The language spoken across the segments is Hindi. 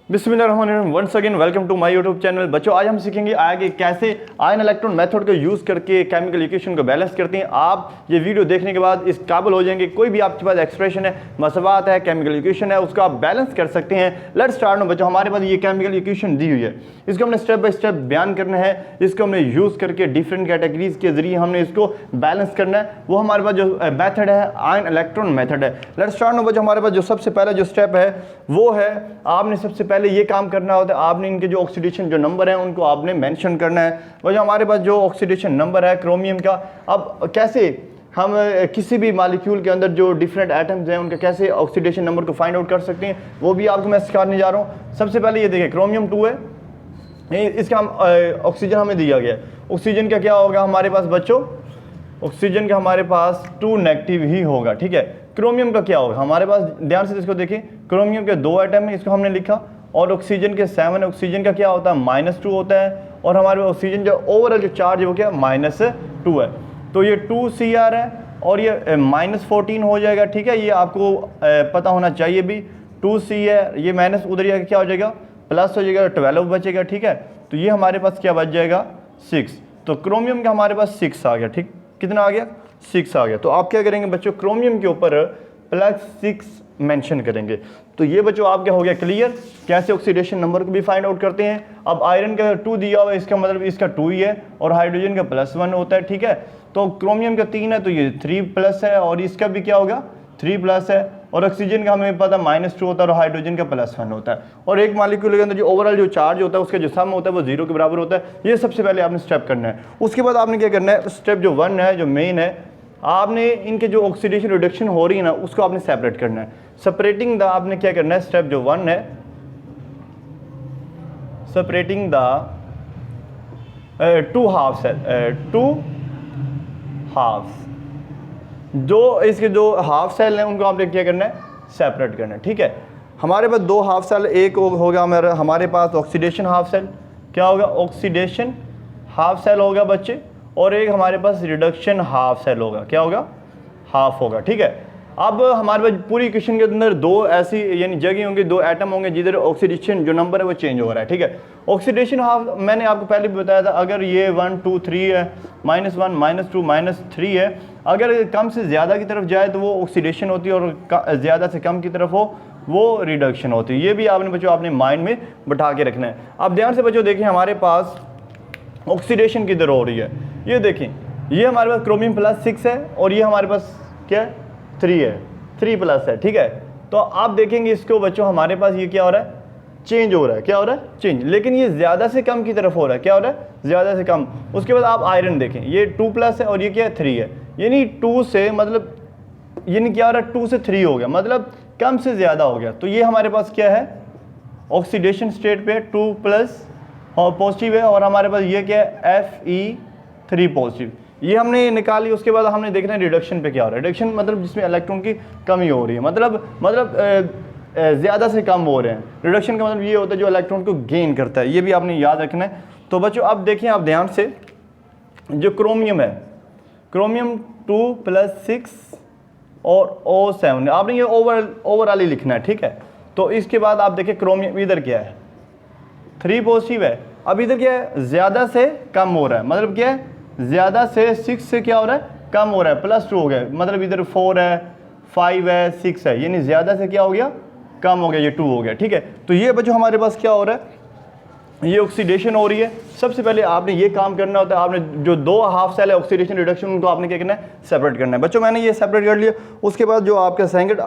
बिस्मिल्लाहिर्रहमानिर्रहीम। Once again welcome to my YouTube channel. बच्चों, आज हम सीखेंगे आगे कैसे आयन इलेक्ट्रॉन मेथड को यूज़ करके केमिकल इक्वेशन को बैलेंस करते हैं। आप ये वीडियो देखने के बाद इस काबिल हो जाएंगे, कोई भी आपके पास एक्सप्रेशन है, मसवात है, केमिकल इक्वेशन है, उसको आप बैलेंस कर सकते हैं। लेट्स स्टार्ट नो बच्चों। हमारे पास ये केमिकल इक्वेशन दी हुई है, इसको हमने स्टेप बाय स्टेप बयान करना है। इसको हमने यूज़ करके डिफरेंट कैटेगरीज के जरिए हमने इसको बैलेंस करना है। वो हमारे पास जो मेथड है आयन इलेक्ट्रॉन मेथड है। लेट्स स्टार्ट नो बच्चों। हमारे पास जो सबसे पहला जो स्टेप है वो है, आपने सबसे पहले ये काम करना होता है, आपने इनके जो ऑक्सीडेशन जो नंबर है उनको आपने मेंशन करना है। वजह हमारे पास जो ऑक्सीडेशन नंबर है क्रोमियम का, अब कैसे हम किसी भी मॉलिक्यूल के अंदर जो डिफरेंट एटम्स हैं उनका कैसे ऑक्सीडेशन नंबर को फाइंड आउट कर सकते हैं, वो भी आपको मैं सिखाने जा रहा हूँ। सबसे पहले ये देखिए, क्रोमियम 2 है, इसका ऑक्सीजन हमें दिया गया है। ऑक्सीजन का क्या होगा हमारे पास बच्चों, ऑक्सीजन का हमारे पास 2 नेगेटिव ही होगा, ठीक है। क्रोमियम का क्या होगा हमारे पास, ध्यान से इसको देखिए, क्रोमियम के 2 एटम है, इसको हमने लिखा, और ऑक्सीजन के 7 है। ऑक्सीजन का क्या होता है, -2 होता है, और हमारे पास ऑक्सीजन जो ओवरऑल जो चार्ज है वो क्या -2 है। तो ये 2Cr है और ये -14 हो जाएगा, ठीक है। ये आपको पता होना चाहिए भी, 2C है, ये माइनस उधर जाकर क्या हो जाएगा, प्लस हो जाएगा, 12 बचेगा, ठीक है। तो ये हमारे पास क्या बच जाएगा, 6। तो क्रोमियम का हमारे पास 6 आ गया, ठीक, कितना आ गया, 6 आ गया। तो आप क्या करेंगे बच्चों, क्रोमियम के ऊपर +6 मेंशन करेंगे। तो ये बच्चों आप क्या हो गया क्लियर, कैसे ऑक्सीडेशन नंबर को भी फाइंड आउट करते हैं। अब आयरन का 2 दिया हुआ है, इसका मतलब इसका 2 ही है, और हाइड्रोजन का +1 होता है, ठीक है। तो क्रोमियम का 3 है तो ये 3+ है, और इसका भी क्या होगा 3+ है, और ऑक्सीजन का हमें पता -2 होता है, और हाइड्रोजन का +1 होता है। और एक मॉलिक्यूल के अंदर जो ओवरऑल जो चार्ज होता है उसका जो सम होता है वो 0 के बराबर होता है। ये सबसे पहले आपने स्टेप करना है। उसके बाद आपने क्या करना है, स्टेप जो 1 है, जो मेन है, आपने इनके जो ऑक्सीडेशन रिडक्शन हो रही है ना उसको आपने सेपरेट करना है। सेपरेटिंग द, आपने क्या करना है, स्टेप जो 1 है, सेपरेटिंग द 2 हाफ्स, जो इसके जो हाफ सेल हैं उनको आपने क्या करना है, सेपरेट करना है, ठीक है। हमारे पास 2 हाफ सेल, एक होगा हमारे पास ऑक्सीडेशन हाफ सेल, क्या होगा, ऑक्सीडेशन हाफ सेल होगा बच्चे, और एक हमारे पास रिडक्शन हाफ सेल होगा, क्या होगा, हाफ होगा, ठीक है। अब हमारे पास पूरी इक्वेशन के अंदर 2 ऐसी यानी जगह होंगी, 2 एटम होंगे जिधर ऑक्सीडेशन जो नंबर है वो चेंज हो रहा है, ठीक है। ऑक्सीडेशन हाफ मैंने आपको पहले भी बताया था, अगर ये 1 2 3 है, -1 -2 -3 है, अगर कम से ज़्यादा की तरफ जाए तो वो ऑक्सीडेशन होती है, और ज़्यादा से कम की तरफ हो वो रिडक्शन होती है। ये भी आपने बच्चों आपने माइंड में बैठा के रखना है। अब ध्यान से बच्चों देखिए, हमारे पास ऑक्सीडेशन किधर हो रही है, ये देखें, ये हमारे पास क्रोमियम +6 है, और ये हमारे पास क्या है, 3 है, 3+ है, ठीक है। तो आप देखेंगे इसको बच्चों, हमारे पास ये क्या हो रहा है, चेंज हो रहा है, क्या हो रहा है, चेंज, लेकिन ये ज़्यादा से कम की तरफ हो रहा है, क्या हो रहा है, ज़्यादा से कम। उसके बाद आप आयरन देखें, ये 2+ है और ये क्या है, 3 है, यानी 2 से मतलब यानी क्या हो रहा है, 2 से 3 हो गया, मतलब कम से ज़्यादा हो गया। तो ये हमारे पास क्या है, ऑक्सीडेशन स्टेट पे 2+ और पॉजिटिव है, और हमारे पास ये क्या है, Fe3 पॉजिटिव, ये हमने निकाली। उसके बाद हमने देखना है रिडक्शन पे क्या हो रहा है। रिडक्शन मतलब जिसमें इलेक्ट्रॉन की कमी हो रही है, मतलब ज़्यादा से कम हो रहे हैं। रिडक्शन का मतलब ये होता है जो इलेक्ट्रॉन को गेन करता है, ये भी आपने याद रखना है। तो बच्चों अब देखिए, आप ध्यान से, जो क्रोमियम है, क्रोमियम 2+6 और O7, आपने ये ओवरऑल ही लिखना है, ठीक है। तो इसके बाद आप देखिए क्रोमियम इधर क्या है, 3 पॉजिटिव है, अब इधर क्या है, ज़्यादा से कम हो रहा है, मतलब क्या है, ज़्यादा से 6 से क्या हो रहा है, कम हो रहा है, +2 हो गया, मतलब इधर 4 है, 5 है, 6 है, यानी ज़्यादा से क्या हो गया, कम हो गया, ये 2 हो गया, ठीक है। तो ये बच्चों हमारे पास क्या हो रहा है, ये ऑक्सीडेशन हो रही है। सबसे पहले आपने ये काम करना होता है, आपने जो 2 हाफ सेल है ऑक्सीडेशन रिडक्शन, उनको आपने क्या करना है, सेपरेट करना है। बच्चों मैंने ये सेपरेट कर लिया। उसके बाद जो आपका सेकंड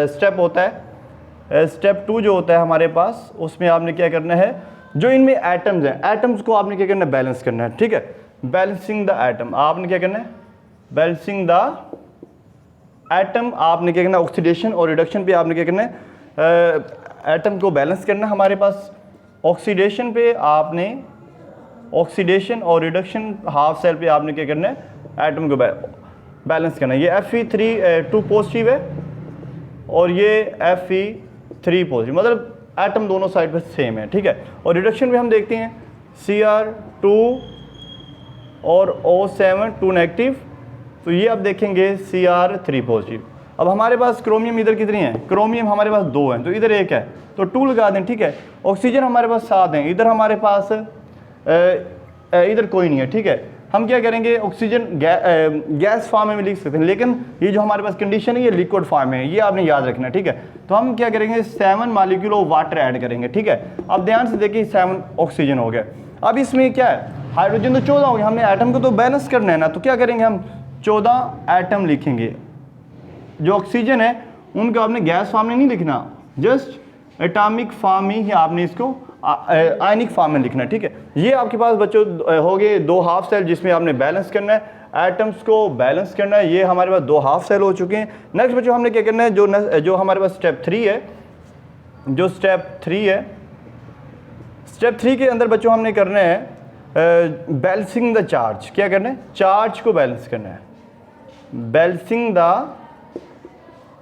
स्टेप होता है, स्टेप 2 जो होता है हमारे पास, उसमें आपने क्या करना है, जो इनमें एटम्स हैं, एटम्स को आपने क्या करना है, बैलेंस करना है, ठीक है। बैलेंसिंग द एटम, आपने क्या करना है, बैलेंसिंग द एटम, आपने क्या करना है, ऑक्सीडेशन और रिडक्शन पे आपने क्या करना है, एटम को बैलेंस करना है। हमारे पास ऑक्सीडेशन पे आपने, ऑक्सीडेशन और रिडक्शन हाफ सेल पे आपने क्या करना है, एटम को बैलेंस करना है। ये Fe2 पॉजिटिव है और ये Fe3 पॉजिटिव, मतलब एटम दोनों साइड पे सेम है, ठीक है। और रिडक्शन में हम देखते हैं Cr2 और O7 2 नेगेटिव, तो ये आप देखेंगे Cr3 पॉजिटिव। अब हमारे पास क्रोमियम इधर कितनी है, क्रोमियम हमारे पास 2 हैं, तो इधर 1 है, तो 2 लगा दें, ठीक है। ऑक्सीजन हमारे पास 7 हैं, इधर हमारे पास इधर कोई नहीं है, ठीक है। हम क्या करेंगे, ऑक्सीजन गैस फॉर्म में लिख सकते हैं, लेकिन ये जो हमारे पास कंडीशन है ये लिक्विड फॉर्म में है, ये आपने याद रखना है, ठीक है। तो हम क्या करेंगे, 7 मॉलिक्यूल ऑफ वाटर ऐड करेंगे, ठीक है। अब ध्यान से देखिए 7 ऑक्सीजन हो गया। अब इसमें क्या है, हाइड्रोजन तो 14 हो गया, हमने एटम को तो बैलेंस करना है ना, तो क्या करेंगे हम 14 एटम लिखेंगे। जो ऑक्सीजन है उनको आपने गैस फॉर्म में नहीं लिखना, जस्ट एटॉमिक फॉर्म में ही आपने इसको आयनिक फॉर्म में लिखना है, ठीक है। ये आपके पास बच्चों हो गए 2 हाफ सेल जिसमें आपने बैलेंस करना है, एटम्स को बैलेंस करना है। ये हमारे पास 2 हाफ सेल हो चुके हैं। नेक्स्ट बच्चों हमने क्या करना है, जो हमारे पास स्टेप 3 है, जो स्टेप 3 है, स्टेप 3 के अंदर बच्चों हमने करना है बैलेंसिंग द चार्ज। क्या करना है, चार्ज को बैलेंस करना है, बैलेंसिंग द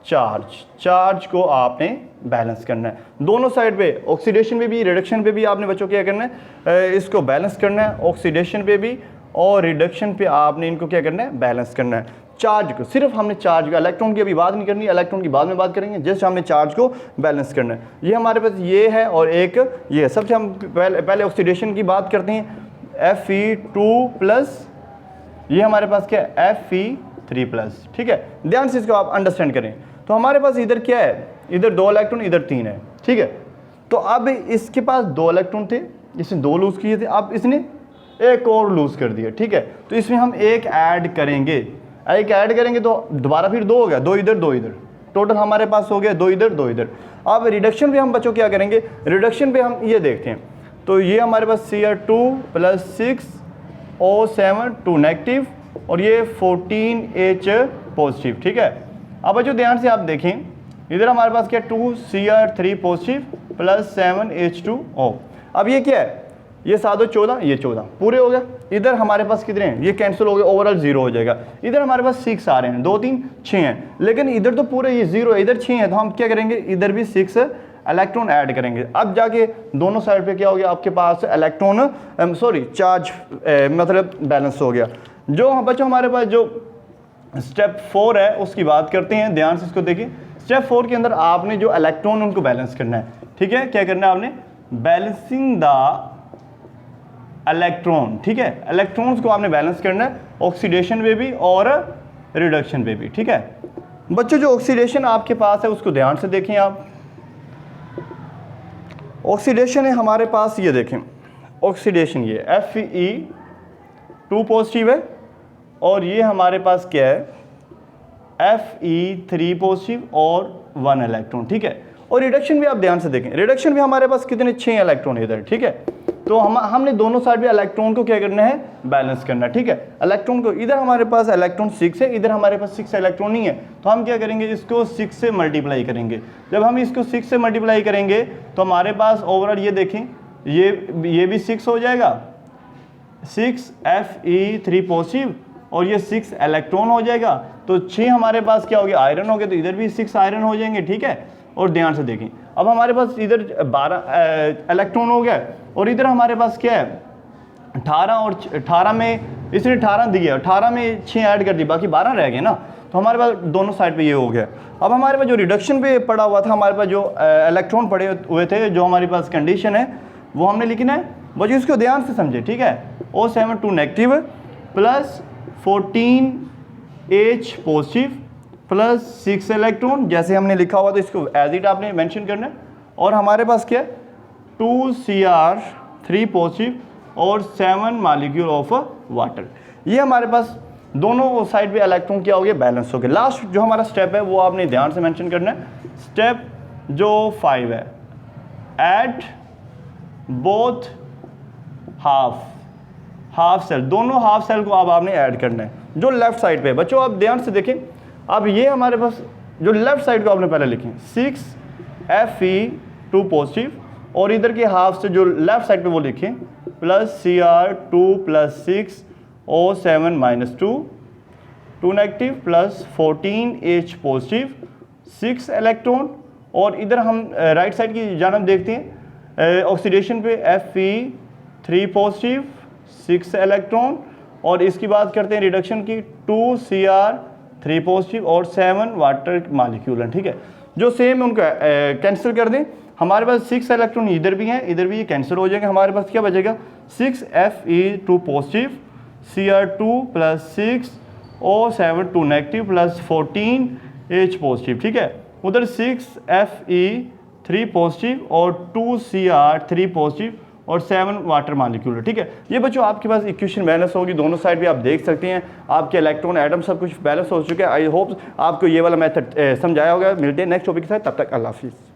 चार्ज को आपने बैलेंस करना है। दोनों साइड पे, ऑक्सीडेशन पे भी रिडक्शन पे भी आपने बच्चों क्या करना है, इसको बैलेंस करना है। ऑक्सीडेशन पे भी और रिडक्शन पे आपने इनको क्या करना है, बैलेंस करना है। चार्ज को सिर्फ हमने चार्ज का, इलेक्ट्रॉन की अभी बात नहीं करनी, इलेक्ट्रॉन की बाद में बात करेंगे, जस्ट हमने चार्ज को बैलेंस करना है। ये हमारे पास ये है और एक ये है। सबसे हम पहले ऑक्सीडेशन की बात करते हैं, Fe2+, ये हमारे पास क्या है, Fe3+, ठीक है। ध्यान से इसको आप अंडरस्टैंड करें। तो हमारे पास इधर क्या है, इधर 2 इलेक्ट्रॉन, इधर 3 है, ठीक है। तो अब इसके पास 2 इलेक्ट्रॉन थे, इसने 2 लूज किए थे, अब इसने एक और लूज कर दिया, ठीक है। तो इसमें हम एक ऐड करेंगे, एक ऐड करेंगे तो दोबारा फिर 2 हो गया, 2 इधर 2 इधर, टोटल हमारे पास हो गया 2 इधर 2 इधर। अब रिडक्शन पे हम बच्चों क्या करेंगे, रिडक्शन पे हम ये देखते हैं, तो ये हमारे पास Cr2+6 O7 2 नेगेटिव और ये 14H पॉजिटिव, ठीक है। अब बच्चों ध्यान से आप देखें, इधर हमारे पास क्या 2Cr3 पॉजिटिव प्लस 7H2O। अब ये क्या है, ये 7 14, ये 14 पूरे हो गया। इधर हमारे पास कितने हैं, ये कैंसिल हो गया, ओवरऑल 0 हो जाएगा। इधर हमारे पास 6 आ रहे हैं, 2 3 6 हैं, लेकिन इधर तो पूरे ये 0 है, इधर 6 है, तो हम क्या करेंगे, इधर भी 6 इलेक्ट्रॉन ऐड करेंगे। अब जाके दोनों साइड पे क्या हो गया, आपके पास इलेक्ट्रॉन चार्ज मतलब बैलेंस हो गया। जो बच्चों हमारे पास जो स्टेप 4 है उसकी बात करते हैं, ध्यान से इसको देखिए। स्टेप 4 के अंदर आपने जो इलेक्ट्रॉन उनको बैलेंस करना है, ठीक है। क्या करना है आपने, बैलेंसिंग द इलेक्ट्रॉन, ठीक है। इलेक्ट्रॉन्स को आपने बैलेंस करना है, ऑक्सीडेशन पे भी और रिडक्शन पे भी, ठीक है। बच्चों जो ऑक्सीडेशन आपके पास है उसको ध्यान से देखें आप। ऑक्सीडेशन है हमारे पास, ये देखें ऑक्सीडेशन, ये Fe2 पॉजिटिव है और ये हमारे पास क्या है, Fe3 पॉजिटिव और 1 इलेक्ट्रॉन, ठीक है। और रिडक्शन भी आप ध्यान से देखें, रिडक्शन भी हमारे पास कितने 6 इलेक्ट्रॉन इधर, ठीक है। तो हमने दोनों साइड पे इलेक्ट्रॉन को क्या करना है, बैलेंस करना है, ठीक है। इलेक्ट्रॉन को इधर हमारे पास इलेक्ट्रॉन 6 है, इधर हमारे पास 6 इलेक्ट्रॉन नहीं है, तो हम क्या करेंगे, इसको 6 से मल्टीप्लाई करेंगे। जब हम इसको 6 से मल्टीप्लाई करेंगे तो हमारे पास ओवरऑल ये देखें, ये भी 6 हो जाएगा, 6 Fe3 पॉजिटिव और ये 6 इलेक्ट्रॉन हो जाएगा, तो 6 हमारे पास क्या हो गया, आयरन हो गया, तो इधर भी 6 आयरन हो जाएंगे, ठीक है। और ध्यान से देखें, अब हमारे पास इधर 12 इलेक्ट्रॉन हो गया और इधर हमारे पास क्या है 18, और 18 में इसने 18 दिया, 18 में 6 ऐड कर दी, बाकी 12 रह गए ना, तो हमारे पास दोनों साइड पे ये हो गया। अब हमारे पास जो रिडक्शन पे पड़ा हुआ था, हमारे पास जो इलेक्ट्रॉन पड़े हुए थे, जो हमारे पास कंडीशन है वो हमने लिखना है। बच्चों इसको ध्यान से समझे, ठीक है। O7 2 negative plus 14H positive plus 6 electron, जैसे हमने लिखा हुआ तो इसको एज इट आपने मेंशन करना है। और हमारे पास क्या है 2Cr3 पॉजिटिव और 7 मॉलिक्यूल ऑफ वाटर। ये हमारे पास दोनों साइड पे इलेक्ट्रॉन क्या हो गया, बैलेंस हो गया। लास्ट जो हमारा स्टेप है वो आपने ध्यान से मेंशन करना है, स्टेप जो 5 है, ऐड बोथ हाफ सेल, दोनों हाफ सेल को अब आपने ऐड करना है जो लेफ्ट साइड पे। बच्चों आप ध्यान से देखें, अब ये हमारे पास जो लेफ्ट साइड को आपने पहले लिखें 6 Fe2 पॉजिटिव और इधर के हाफ से जो लेफ्ट साइड पे वो लिखें plus Cr2 plus 6 O7 minus 2 negative plus 14H positive 6 electron. और इधर हम राइट साइड की जानब देखते हैं, ऑक्सीडेशन पे Fe3 पॉजिटिव 6 इलेक्ट्रॉन, और इसकी बात करते हैं रिडक्शन की 2Cr 3 पॉजिटिव और 7 वाटर मालिक्यूल हैं, ठीक है। जो सेम है उनका कैंसिल कर दें, हमारे पास 6 इलेक्ट्रॉन इधर भी हैं, इधर भी ये कैंसिल हो जाएंगे। हमारे पास क्या बचेगा 6Fe2 positive, Cr2 plus 6 O7 2 negative plus 14H positive, ठीक है। उधर 6Fe3 पॉजिटिव और 2Cr3 पॉजिटिव और 7 वाटर मालिक्यूल, ठीक है। ये बच्चों आपके पास इक्वेशन बैलेंस होगी, दोनों साइड भी आप देख सकते हैं, आपके इलेक्ट्रॉन एटम सब कुछ बैलेंस हो चुके हैं। आई होप आपको ये वाला मेथड समझाया होगा। मिलते हैं नेक्स्ट टॉपिक के साथ, तब तक अल्लाह हाफिज़।